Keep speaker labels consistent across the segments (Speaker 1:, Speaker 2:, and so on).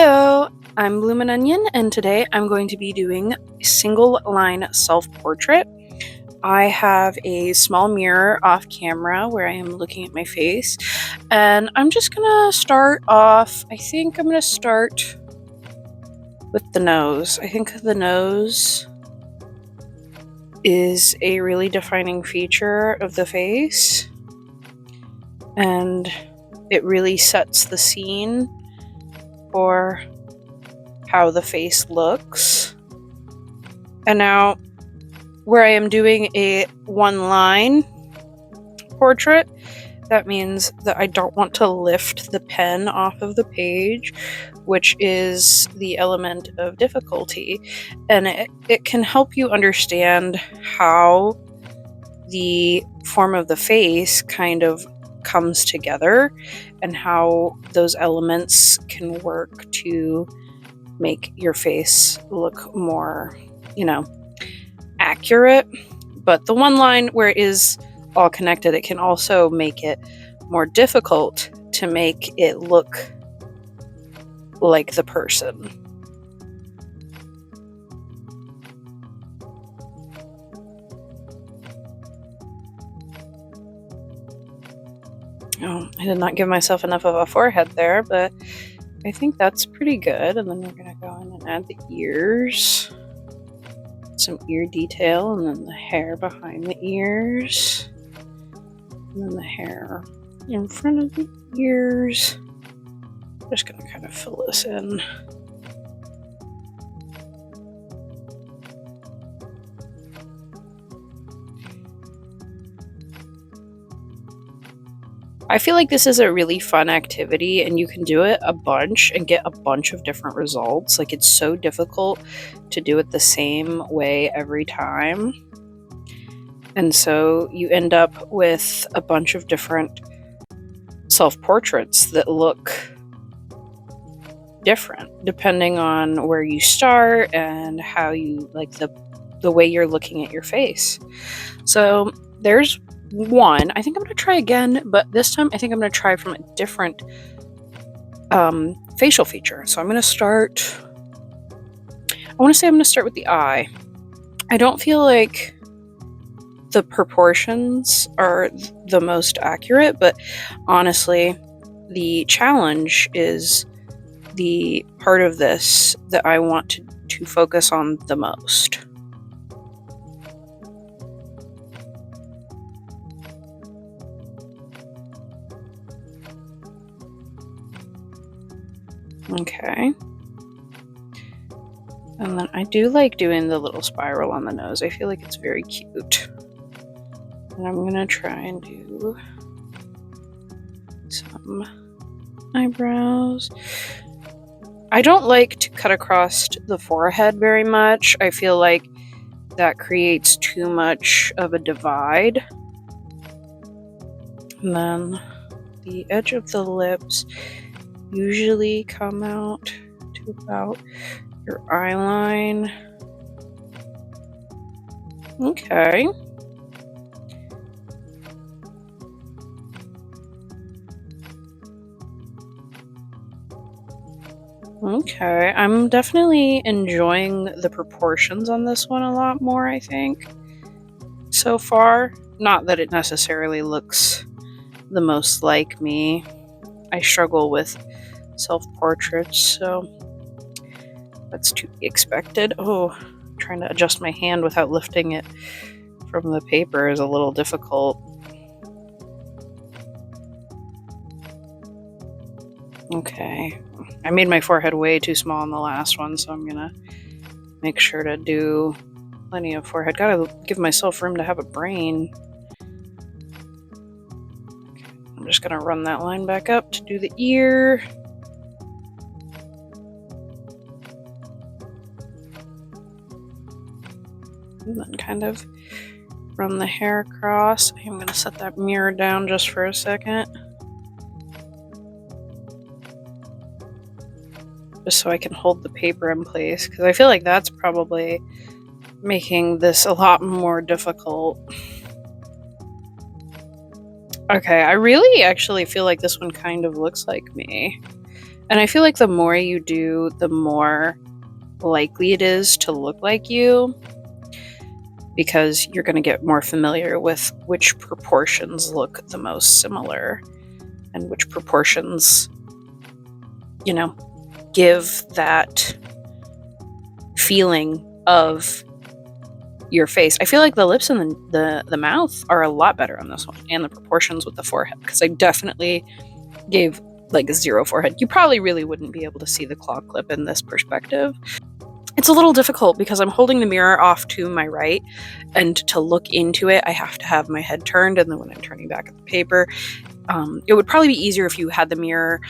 Speaker 1: Heyo, I'm Blumin-Onion, and today I'm going to be doing a single line self-portrait. I have a small mirror off camera where I am looking at my face, and I'm just gonna start off. I think I'm gonna start with the nose. I think the nose is a really defining feature of the face, and it really sets the scene for how the face looks. And now, where I am doing a one-line portrait, that means that I don't want to lift the pen off of the page, which is the element of difficulty. And it can help you understand how the form of the face kind of comes together and how those elements can work to make your face look more, accurate. But the one line where it is all connected, it can also make it more difficult to make it look like the person. Oh, I did not give myself enough of a forehead there, but I think that's pretty good. And then we're going to go in and add the ears, some ear detail, and then the hair behind the ears, and then the hair in front of the ears. I'm just going to kind of fill this in. I feel like this is a really fun activity, and you can do it a bunch and get a bunch of different results. Like, it's so difficult to do it the same way every time. And so you end up with a bunch of different self-portraits that look different depending on where you start and how you like the way you're looking at your face. So there's one. I think I'm going to try again, but this time I think I'm going to try from a different facial feature. So I'm going to start, I want to say I'm going to start with the eye. I don't feel like the proportions are the most accurate, but honestly, the challenge is the part of this that I want to focus on the most. Okay. And then I do like doing the little spiral on the nose. I feel like it's very cute. And I'm gonna try and do some eyebrows. I don't like to cut across the forehead very much. I feel like that creates too much of a divide. And then the edge of the lips usually come out to about your eye line. Okay. Okay, I'm definitely enjoying the proportions on this one a lot more, I think, so far. Not that it necessarily looks the most like me. I struggle with self-portraits, so that's to be expected. Oh, trying to adjust my hand without lifting it from the paper is a little difficult. Okay, I made my forehead way too small in the last one, so I'm gonna make sure to do plenty of forehead. Gotta give myself room to have a brain. Okay, I'm just gonna run that line back up to do the ear. And then kind of run the hair across. I'm gonna set that mirror down just for a second, just so I can hold the paper in place, because I feel like that's probably making this a lot more difficult. Okay, I really actually feel like this one kind of looks like me. And I feel like the more you do, the more likely it is to look like you, because you're going to get more familiar with which proportions look the most similar and which proportions, you know, give that feeling of your face. I feel like the lips and the mouth are a lot better on this one, and the proportions with the forehead, because I definitely gave like a 0 forehead. You probably really wouldn't be able to see the claw clip in this perspective. It's a little difficult because I'm holding the mirror off to my right, and to look into it, I have to have my head turned, and then when I'm turning back at the paper, it would probably be easier if you had the mirror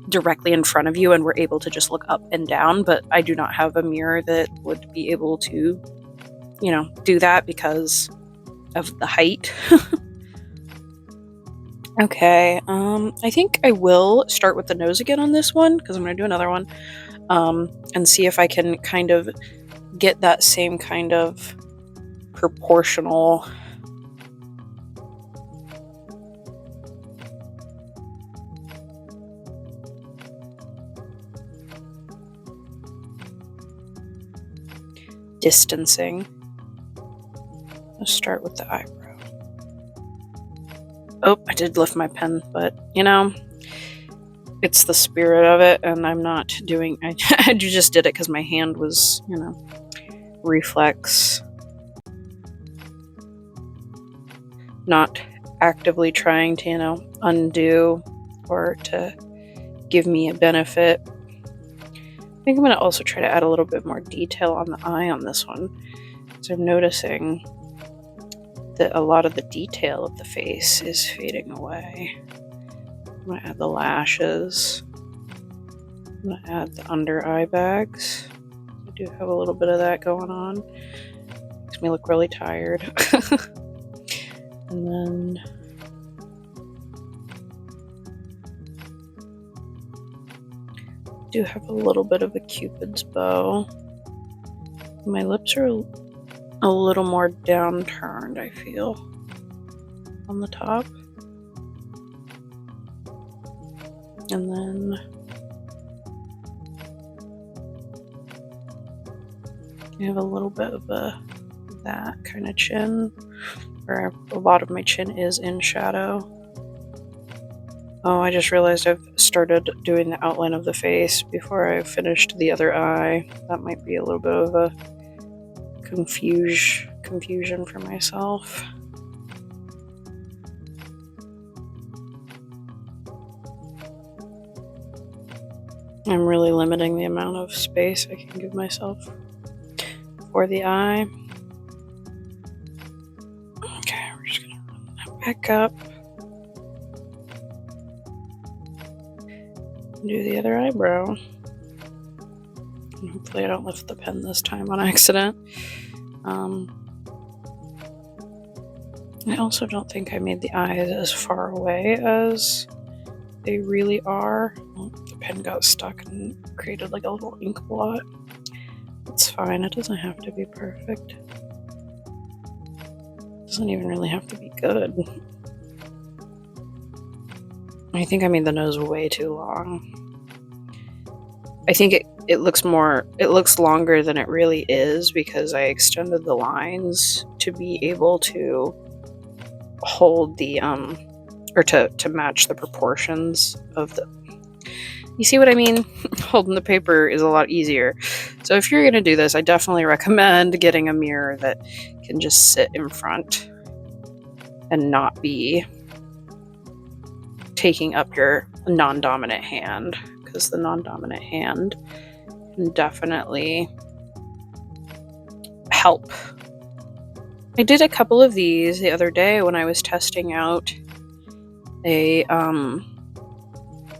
Speaker 1: directly in front of you and were able to just look up and down, but I do not have a mirror that would be able to, you know, do that because of the height. Okay, I think I will start with the nose again on this one, because I'm going to do another one, and see if I can kind of get that same kind of proportional distancing. Let's start with the eyebrow. Oh, I did lift my pen, but, you know, it's the spirit of it, and I'm not doing... I just did it because my hand was, you know, reflex. Not actively trying to, you know, undo or to give me a benefit. I think I'm going to also try to add a little bit more detail on the eye on this one. So I'm noticing that a lot of the detail of the face is fading away. I'm going to add the lashes. I'm going to add the under eye bags. I do have a little bit of that going on. Makes me look really tired. And then I do have a little bit of a Cupid's bow. My lips are a little more downturned, I feel, on the top. And then I have a little bit of that kind of chin, where a lot of my chin is in shadow. Oh, I just realized I've started doing the outline of the face before I finished the other eye. That might be a little bit of a confusion for myself. I'm really limiting the amount of space I can give myself for the eye. Okay, we're just gonna run that back up. Do the other eyebrow. And hopefully I don't lift the pen this time on accident. I also don't think I made the eyes as far away as they really are. Oh, the pen got stuck and created like a little ink blot. It's fine, it doesn't have to be perfect. It doesn't even really have to be good. I think I made the nose way too long. I think it looks longer than it really is because I extended the lines to be able to hold the or to match the proportions of the... You see what I mean? Holding the paper is a lot easier. So if you're going to do this, I definitely recommend getting a mirror that can just sit in front and not be taking up your non-dominant hand, because the non-dominant hand can definitely help. I did a couple of these the other day when I was testing out a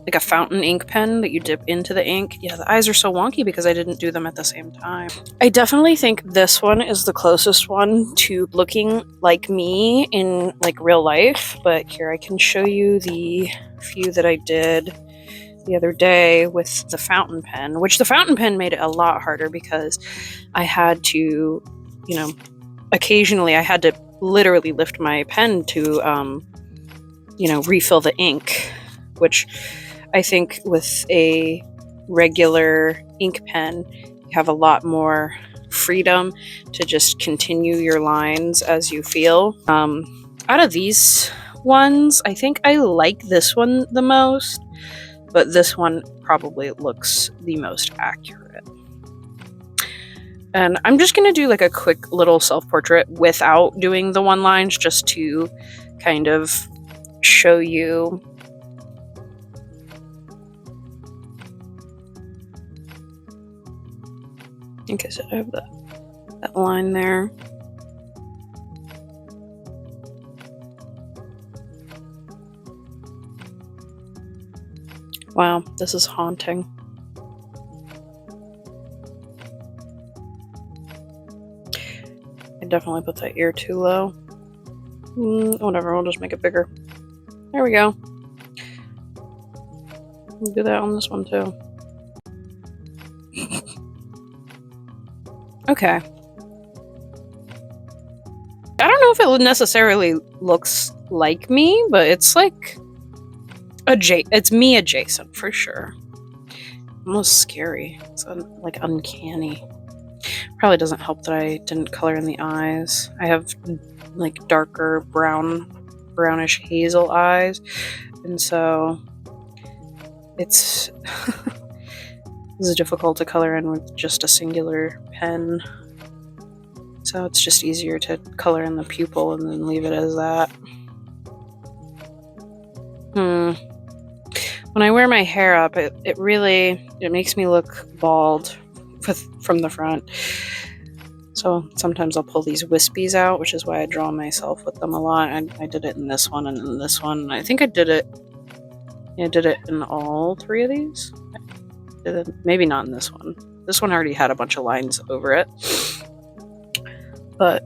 Speaker 1: like a fountain ink pen that you dip into the ink. Yeah, the eyes are so wonky because I didn't do them at the same time. I definitely think this one is the closest one to looking like me in like real life, but here I can show you the few that I did the other day with the fountain pen, which the fountain pen made it a lot harder because I had to, you know, occasionally I had to literally lift my pen to, you know, refill the ink, which I think with a regular ink pen, you have a lot more freedom to just continue your lines as you feel. Out of these ones, I think I like this one the most, but this one probably looks the most accurate. And I'm just going to do like a quick little self-portrait without doing the one lines, just to kind of show you. I think I said I have that line there. Wow, this is haunting. I definitely put that ear too low. Whatever, we'll just make it bigger. There we go. We'll do that on this one too. Okay. I don't know if it necessarily looks like me, but it's like it's me adjacent for sure. Almost scary. It's like uncanny. Probably doesn't help that I didn't color in the eyes. I have like darker brownish hazel eyes, and so it's this is difficult to color in with just a singular pen. So it's just easier to color in the pupil and then leave it as that. When I wear my hair up, it makes me look bald from the front. So sometimes I'll pull these wispies out, which is why I draw myself with them a lot. I did it in this one and in this one. I think I did it in all three of these. Maybe not in this one. This one already had a bunch of lines over it. But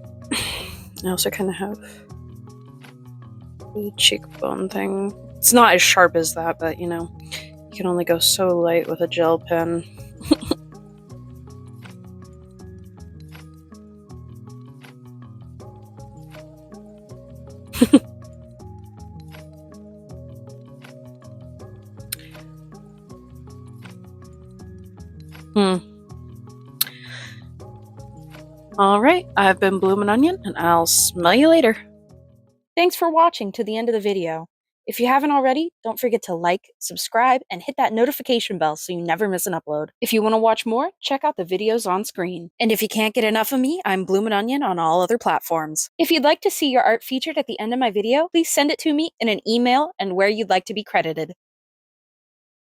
Speaker 1: I also kind of have the cheekbone thing. It's not as sharp as that, but you know, you can only go so light with a gel pen. All right, I've been Blumin-Onion, and I'll smell you later.
Speaker 2: Thanks for watching to the end of the video. If you haven't already, don't forget to like, subscribe, and hit that notification bell so you never miss an upload. If you want to watch more, check out the videos on screen. And if you can't get enough of me, I'm Blumin-Onion on all other platforms. If you'd like to see your art featured at the end of my video, please send it to me in an email and where you'd like to be credited.